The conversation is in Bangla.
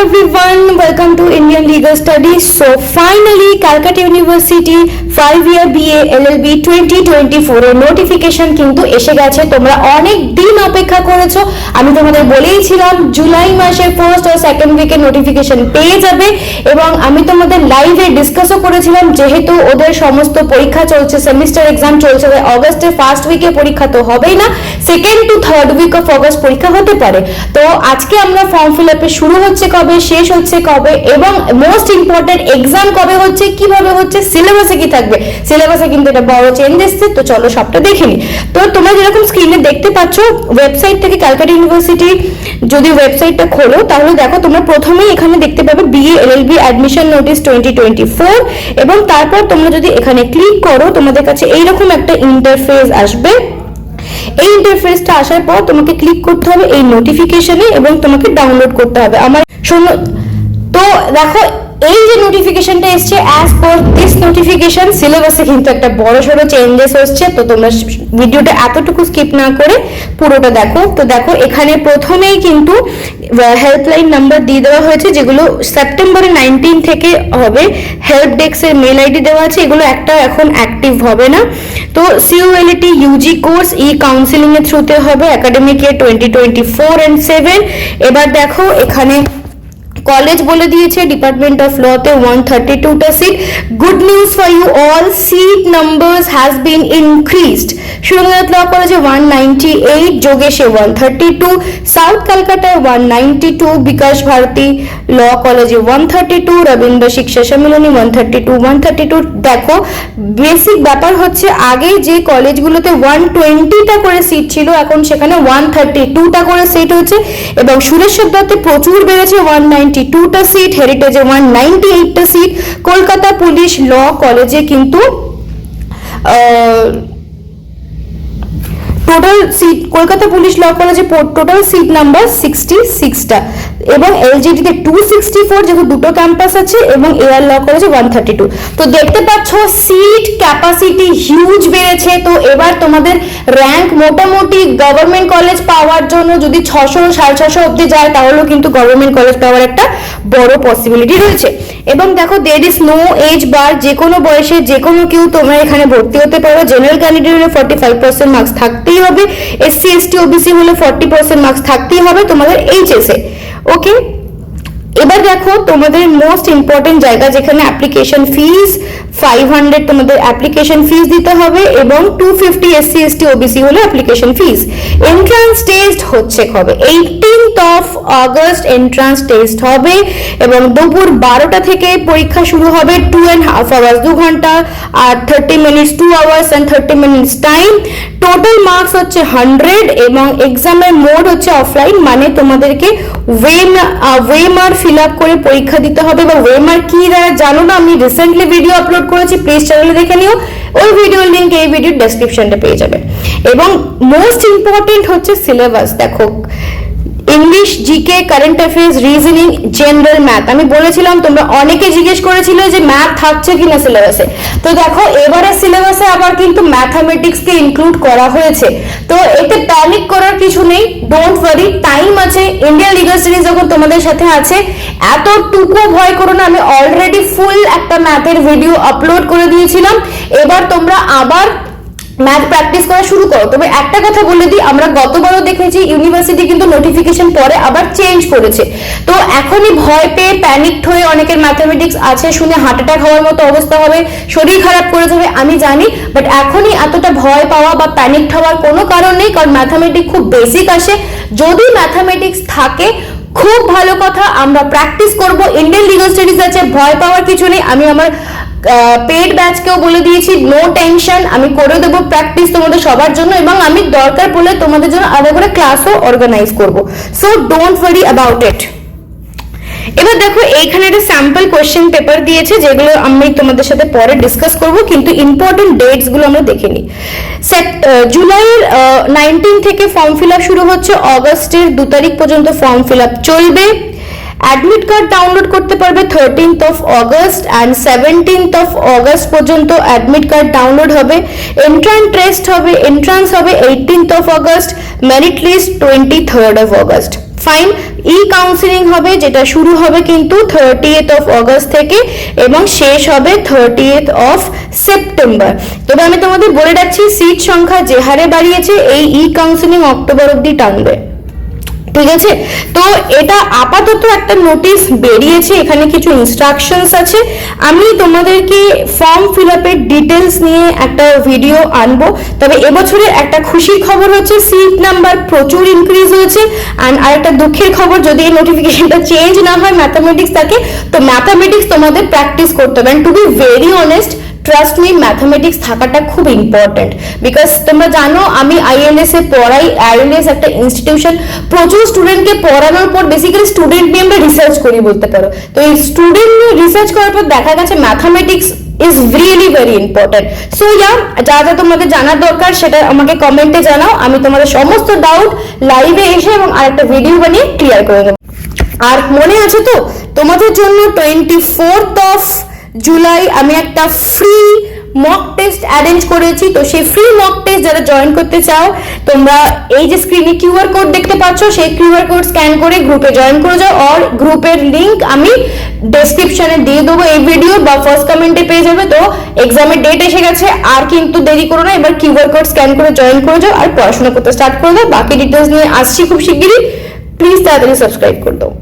everyone, welcome to Indian Legal Studies. So finally Calcutta University 5-year BA LLB 2024 এর নোটিফিকেশন কিন্তু এসে গেছে। তোমরা অনেক দিন অপেক্ষা করেছো। আমি তোমাদের বলেইছিলাম জুলাই মাসের ফার্স্ট আর সেকেন্ড উইকে নোটিফিকেশন পেয়ে যাবে এবং আমি তোমাদের লাইভে ডিসকাসও করেছিলাম, যেহেতু ওদের সমস্ত পরীক্ষা চলছে, সেমিস্টার এক্সাম চলছে, অগস্টের ফার্স্ট উইকে পরীক্ষা তো হবেই না, second to third week of August পরীক্ষা হতে পারে। তো আজকে আমরা ফর্ম ফিল আপে শুরু হচ্ছে কবে, শেষ হচ্ছে কবে এবং মোস্ট ইম্পর্টেন্ট এক্সাম কবে হচ্ছে, কিভাবে হচ্ছে, সিলেবাসে কি থাকবে। সিলেবাসে কিন্তু এটা বড় চেঞ্জ এসেছে, তো চলো সবটা দেখে নিই। তো তোমরা যেরকম স্ক্রিনে দেখতে পাচ্ছ ওয়েবসাইট থেকে ক্যালকাটা ইউনিভার্সিটি যদি ওয়েবসাইটটা খোলো তাহলে দেখো তোমরা প্রথমেই এখানে দেখতে পাবে বিএ এলএলবি অ্যাডমিশন নোটিস 2024 এবং তারপর তোমরা যদি এখানে ক্লিক করো তোমাদের কাছে এইরকম একটা ইন্টারফেস আসবে। এই ইন্টারফেসটা আসার পর তোমাকে ক্লিক করতে হবে এই নোটিফিকেশনে এবং তোমাকে ডাউনলোড করতে হবে। আমার শোনো, তো দেখো এই যে নোটিফিকেশনটা এসছে অ্যাজ পার দিস নোটিফিকেশন সিলেবাসে কিন্তু একটা বড়সড় চেঞ্জেস হচ্ছে। তো তোমরা ভিডিওটা এতটুকু স্কিপ না করে পুরোটা দেখো। তো দেখো এখানে প্রথমেই কিন্তু হেল্পলাইন নাম্বার দিয়ে দেওয়া হয়েছে, যেগুলো সেপ্টেম্বরের 19 থেকে হবে। হেল্প ডেস্কের মেল আইডি দেওয়া আছে, এগুলো একটা এখন অ্যাক্টিভ হবে না। তো সিওএলটি ইউজি কোর্স ই কাউন্সিলিং এর থ্রুতে হবে একাডেমিক ইয়ার 2024 and 7। এবার দেখো এখানে কলেজ বলে দিয়েছে ডিপার্টমেন্ট অফ লতে 132টা seat. Good news for you all, seat numbers has been increased. সুরঙ্গনাথ ল কলেজে 198, যোগেশে 132, সাউথ ক্যালকাটায় 192, বিকাশ ভারতী ল কলেজে 132, রবীন্দ্র শিক্ষা সম্মিলনী 132। দেখো বেসিক ব্যাপার হচ্ছে আগে যে কলেজগুলোতে 120টা করে সিট ছিল এখন সেখানে 132টা করে সিট হচ্ছে এবং সুরেশ্বর দত্তে প্রচুর বেড়েছে 192টা সিট, হেরিটেজে 198টা সিট। কলকাতা পুলিশ ল কলেজে কিন্তু টোটাল সিট, কলকাতা পুলিশ ল কলেজে টোটাল সিট নাম্বার 66টা এবং এলজিডিতে 264, যেহেতু দুটো ক্যাম্পাস আছে, এবং এআর ল কলেজে 132। তো দেখতে পাচ্ছ সিট ক্যাপাসিটি হিউজ বেড়েছে। তো এবার তোমাদের র্যাঙ্ক মোটামুটি গভর্নমেন্ট কলেজ পাওয়ার জন্য যদি 600 650 অব্দি যায় তাহলেও কিন্তু গভর্নমেন্ট কলেজ পাওয়ার একটা বড় পসিবিলিটি রয়েছে। এবং দেখো দের ইজ নো এজ বার, যে কোনো বয়সে যে কোনো কেউ তোমরা এখানে ভর্তি হতে পারো। জেনারেল ক্যান্ডিডেট হলে 45% মার্কস থাকতেই হবে, এসসি এসটি ওবিসি হলে 40% মার্কস থাকতেই হবে তোমাদের এইচএস এ। ওকে, এবার দেখো তোমাদের মোস্ট ইম্পর্টেন্ট জায়গা যেখানে অ্যাপ্লিকেশন ফিস 500 তোমাদের অ্যাপ্লিকেশন ফিস দিতে হবে এবং 250 এসসি এসটি ওবিসি হলে অ্যাপ্লিকেশন ফিস। এন্ট্রান্স টেস্ট হচ্ছে কবে, 18th of August entrance test হবে এবং দুপুর 12টা থেকে পরীক্ষা শুরু হবে। 2.5 hours 2 ঘন্টা আর 30 minutes 2 hours and 30 minutes time. Total marks হচ্ছে 100 এবং এক্সামের মোড হচ্ছে অফলাইন, মানে তোমাদেরকে ওয়েমার ফিল আপ করে পরীক্ষা দিতে হবে। বা ওয়েমার কি জানো না, আমি রিসেন্টলি ভিডিও আপলোড করেছি, প্লিজ চ্যানেলে দেখে নিও, ওই ভিডিওর লিংক এই ভিডিওর ডেসক্রিপশনটা পেয়ে যাবে। এবং মোস্ট ইম্পর্টেন্ট হচ্ছে সিলেবাস। দেখো English, GK, current affairs, reasoning, general math. আমি বলেছিলাম তোমরা অনেকে জিজ্ঞেস করেছিল যে ম্যাথ থাকছে কিনা সিলেবাসে, তো দেখো এবারে সিলেবাসে আবার কিন্তু ম্যাথামেটিক্স কে ইনক্লুড করা হয়েছে। তো এতে প্যানিক করার কিছু নেই, ডোন্ট ওয়ারি, টাইম আছে। ইন্ডিয়ান লিগাল স্টাডিজ যখন তোমাদের সাথে আছে এতটুকু ভয় করো না। আমি অলরেডি ফুল একটা ম্যাথের ভিডিও আপলোড করে দিয়েছিলাম, এবার তোমরা আবার ম্যাথ প্র্যাকটিস করা শুরু করো। তবে একটা কথা বলে দিই, আমরা গতবারও দেখেছি ইউনিভার্সিটি কিন্তু নোটিফিকেশন পরে আবার চেঞ্জ করেছে। তো এখনই ভয় পেয়ে প্যানিকড হয়ে অনেকের ম্যাথামেটিক্স আছে শুনে হার্ট অ্যাটাক হওয়ার মতো অবস্থা হবে, শরীর খারাপ করে যাবে, আমি জানি, বাট এখনই এতটা ভয় পাওয়া বা প্যানিকড হওয়ার কোনো কারণ নেই, কারণ ম্যাথামেটিক্স খুব বেসিক আসে। যদি ম্যাথামেটিক্স থাকে খুব ভালো কথা, আমরা প্র্যাকটিস করব। ইন্ডিয়ান লিগাল স্টাডিজ আছে, ভয় পাওয়ার কিছু নেই। আমি আমার পেড ব্যাচকেও বলে দিয়েছি, নো টেনশন, আমি করে দেবো প্র্যাকটিস তোমাদের সবার জন্য এবং আমি দরকার পড়লে তোমাদের জন্য আলাদা করে ক্লাসও অর্গানাইজ করব। So don't worry about it. এবার দেখো এইখানে একটা স্যাম্পল কোশ্চেন পেপার দিয়েছে, যেগুলো আমি তোমাদের সাথে পরে ডিসকাস করব, কিন্তু ইম্পর্টেন্ট ডেটস গুলো আমরা দেখে নিই। জুলাইয়ের 19 থেকে ফর্ম ফিল আপ শুরু হচ্ছে, অগস্টের 2 তারিখ পর্যন্ত ফর্ম ফিল আপ চলবে। অ্যাডমিট কার্ড ডাউনলোড করতে পারবে 13th of August and 17th of August পর্যন্ত অ্যাডমিট কার্ড ডাউনলোড হবে। এন্ট্রান্স হবে 18th of August, merit list 23rd of August। Fine. E counselling হবে, যেটা শুরু হবে কিন্তু 30th of August থেকে এবং শেষ হবে 30th of September। তবে আমি তোমাদের বলে রাখছি, সিট সংখ্যা যে হারে বাড়িয়েছে, এই ই কাউন্সিলিং অক্টোবর অবধি টানবে, ঠিক আছে? তো এটা আপাতত একটা নোটিশ বেরিয়েছে, এখানে কিছু ইনস্ট্রাকশনস আছে। আমি তোমাদেরকে ফর্ম ফিল আপের ডিটেলস নিয়ে একটা ভিডিও আনবো। তবে এবছরের একটা খুশির খবর হচ্ছে সিট নাম্বার প্রচুর ইনক্রিজ হয়েছে। অ্যান্ড আরেকটা দুঃখের খবর, যদি এই নোটিফিকেশনটা চেঞ্জ না হয়, ম্যাথামেটিক্স থাকে, তো ম্যাথামেটিক্স তোমাদের প্র্যাকটিস করতে হবে। And to be very honest, trust me, mathematics থাকাটা খুব ইম্পর্টেন্ট। বিকজ তোমরা জানো আমি আইএলএস এ পড়াই, আইএলএস একটা ইনস্টিটিউশন, প্রচুর স্টুডেন্টকে পড়ানোর পর বেসিক্যালি স্টুডেন্ট নিয়ে আমরা রিসার্চ করি বলতে পারো। তো এই স্টুডেন্ট নিয়ে রিসার্চ করার পর দেখা গেছে mathematics is really very important. So যা যা তোমাদের জানার দরকার সেটা আমাকে কমেন্টে জানাও, আমি তোমাদের সমস্ত ডাউট লাইভে এসে এবং আরেকটা ভিডিও বানিয়ে ক্লিয়ার করে দেবো। আর মনে আছে তো তোমাদের জন্য 24th of জুলাই আমি একটা ফ্রি মক টেস্ট অ্যারেঞ্জ করেছি। তো সেই ফ্রি মক টেস্ট যারা জয়েন করতে চাও, তোমরা এই যে স্ক্রিনে কিউআর কোড দেখতে পাচ্ছ, সেই কিউআর কোড স্ক্যান করে গ্রুপে জয়েন করে যাও। আর গ্রুপের লিংক আমি ডেসক্রিপশনে দিয়ে দেবো এই ভিডিও, বা ফার্স্ট কমেন্টে পেয়ে যাবে। তো এক্সামের ডেট এসে গেছে, আর কিন্তু দেরি করো না, এবার কিউআর কোড স্ক্যান করে জয়েন করে যাও আর পড়াশোনা করতে স্টার্ট করে দাও। বাকি ডিটেলস নিয়ে আসছি খুব শিগগিরই, প্লিজ তাড়াতাড়ি সাবস্ক্রাইব করে দাও।